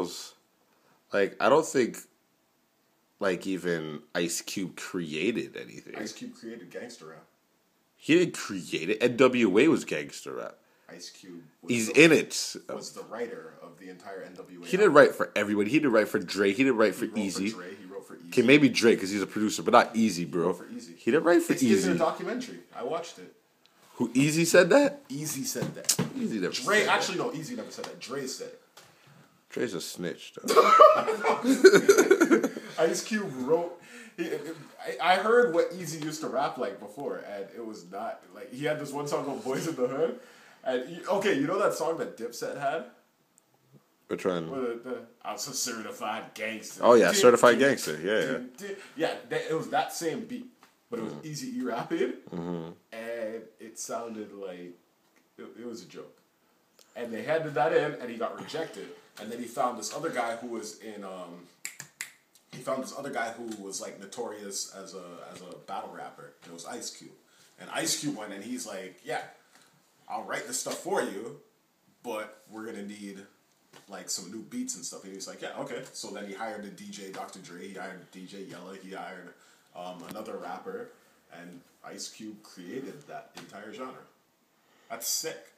Migos, like, I don't think, like, even Ice Cube created anything. Ice Cube created gangster rap. He didn't create it. NWA was gangster rap. Ice Cube He's in it. was the writer of the entire NWA. He didn't write for everybody. He didn't wite for Dre. He didn't write for Easy. He wrote for Easy. Okay, maybe Dre because he's a producer, but not Easy, bro. He wrote for Easy. He didn't write for It's Easy. in a documentary. I watched it. Who, Easy said that? Easy said that. Easy never Dre, said actually, no, Easy never said that. Dre said it. Dre's a snitch, though. Ice Cube wrote. I heard what Easy used to rap like before, and it was not like he had this one song called "Boys in the Hood," and you know that song that Dipset had. We're trying. I was a certified gangster. Oh yeah, certified gangster. Yeah, yeah. It was that same beat, but it was Easy E rapping, and it sounded like it was a joke. And they handed that in, and he got rejected. And then he found this other guy who was in. He found this other guy who was like notorious as a battle rapper. It was Ice Cube, and Ice Cube went and he's like, "Yeah, I'll write this stuff for you, but we're gonna need like some new beats and stuff." And he's like, "Yeah, okay." So then he hired a DJ, Dr. Dre. He hired DJ Yella. He hired another rapper, and Ice Cube created that entire genre. That's sick.